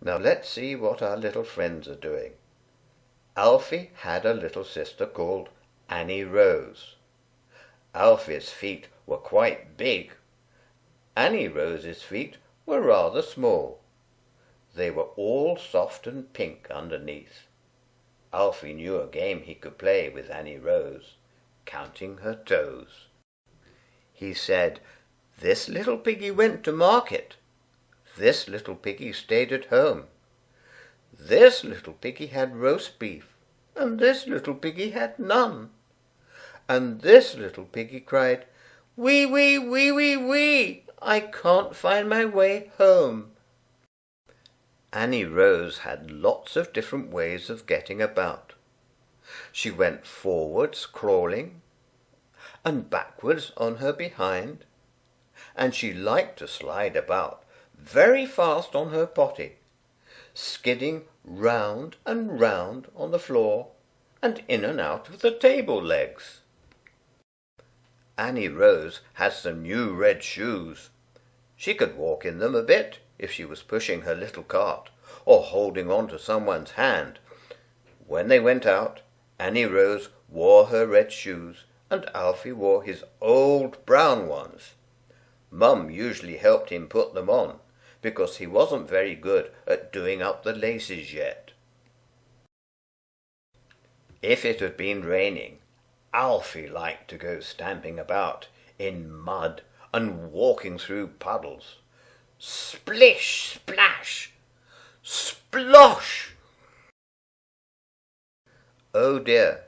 Now let's see what our little friends are doing. Alfie had a little sister called Annie Rose. Alfie's feet were quite big. Annie Rose's feet were rather small. They were all soft and pink underneath. Alfie knew a game he could play with Annie Rose, counting her toes. He said, "This little piggy went to market. This little piggy stayed at home. This little piggy had roast beef, and this little piggy had none. And this little piggy cried, 'Wee, wee, wee, wee, wee, I can't find my way home.'" Annie Rose had lots of different ways of getting about. She went forwards crawling, and backwards on her behind, and she liked to slide about very fast on her potty, skidding round and round on the floor and in and out of the table legs. Annie Rose had some new red shoes. She could walk in them a bit if she was pushing her little cart or holding on to someone's hand. When they went out, Annie Rose wore her red shoes and Alfie wore his old brown ones. Mum usually helped him put them on, because he wasn't very good at doing up the laces yet. If it had been raining, Alfie liked to go stamping about in mud and walking through puddles. Splish, splash, splosh! Oh dear,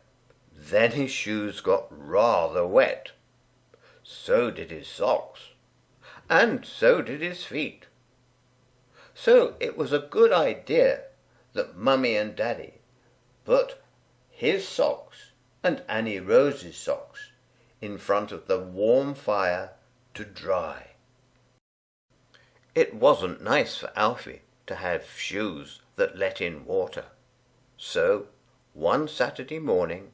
then his shoes got rather wet. So did his socks, and so did his feet. So it was a good idea that Mummy and Daddy put his socks and Annie Rose's socks in front of the warm fire to dry. It wasn't nice for Alfie to have shoes that let in water. So one Saturday morning,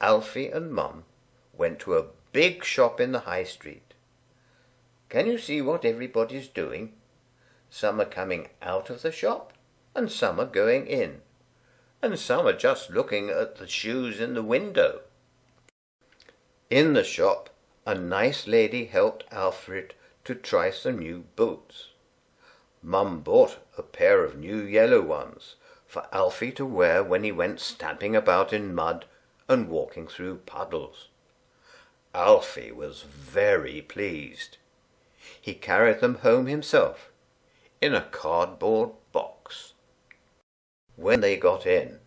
Alfie and Mum went to a big shop in the high street. Can you see what everybody's doing? Some are coming out of the shop, and some are going in, and some are just looking at the shoes in the window. In the shop, a nice lady helped Alfred to try some new boots. Mum bought a pair of new yellow ones for Alfie to wear when he went stamping about in mud and walking through puddles. Alfie was very pleased. He carried them home himself in a cardboard box. When they got in,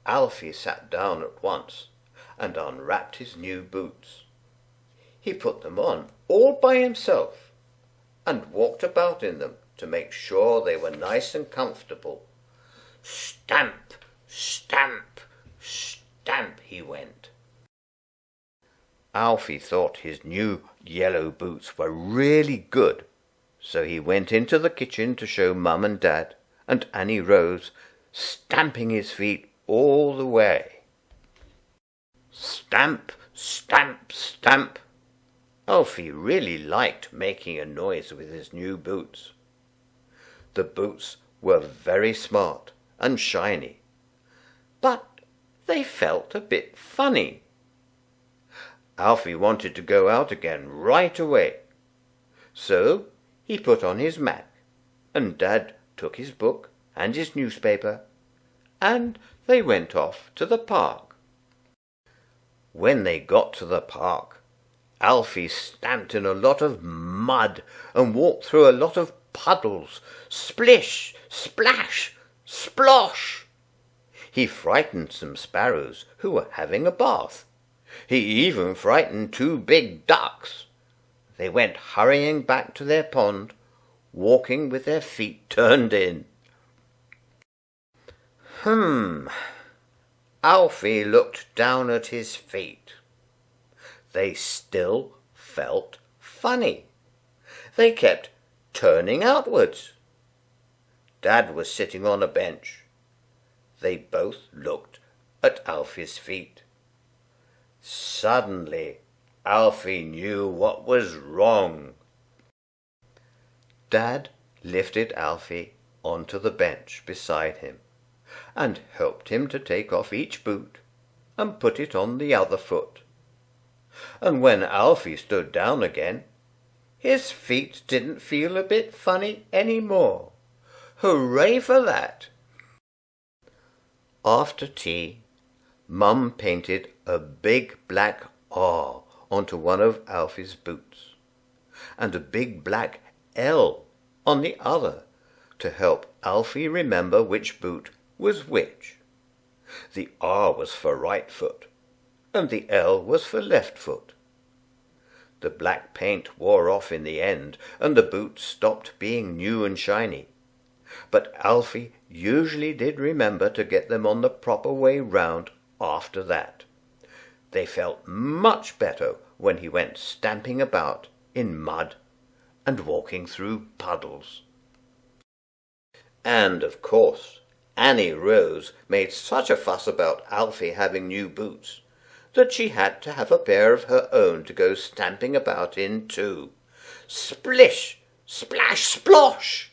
Alfie sat down at once and unwrapped his new boots. He put them on all by himself and walked about in them to make sure they were nice and comfortable. Stamp, stamp, stamp he went. Alfie thought his new yellow boots were really good, so he went into the kitchen to show Mum and Dad and Annie Rose, stamping his feet all the way. Stamp, stamp, stamp. Alfie really liked making a noise with his new boots. The boots were very smart and shiny, but they felt a bit funny. Alfie wanted to go out again right away, so he put on his Mac, and Dad took his book and his newspaper, and they went off to the park. When they got to the park, Alfie stamped in a lot of mud and walked through a lot of puddles. Splish, splash, splosh! He frightened some sparrows who were having a bath. He even frightened 2 big ducks. They went hurrying back to their pond, walking with their feet turned in. Alfie looked down at his feet. They still felt funny. They kept turning outwards. Dad was sitting on a bench. They both looked at Alfie's feet. Suddenly, Alfie knew what was wrong. Dad lifted Alfie onto the bench beside him, and helped him to take off each boot and put it on the other foot. And when Alfie stood down again, his feet didn't feel a bit funny any more. Hooray for that! After tea, Mum painted a big black R onto one of Alfie's boots, and a big black L on the other, to help Alfie remember which boot was which. The R was for right foot, and the L was for left foot. The black paint wore off in the end, and the boots stopped being new and shiny. But Alfie usually did remember to get them on the proper way round after that. They felt much better when he went stamping about in mud and walking through puddles. And, of course, Annie Rose made such a fuss about Alfie having new boots that she had to have a pair of her own to go stamping about in too. Splish, splash, splosh!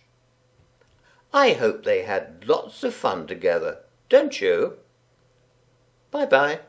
I hope they had lots of fun together, don't you? Bye-bye.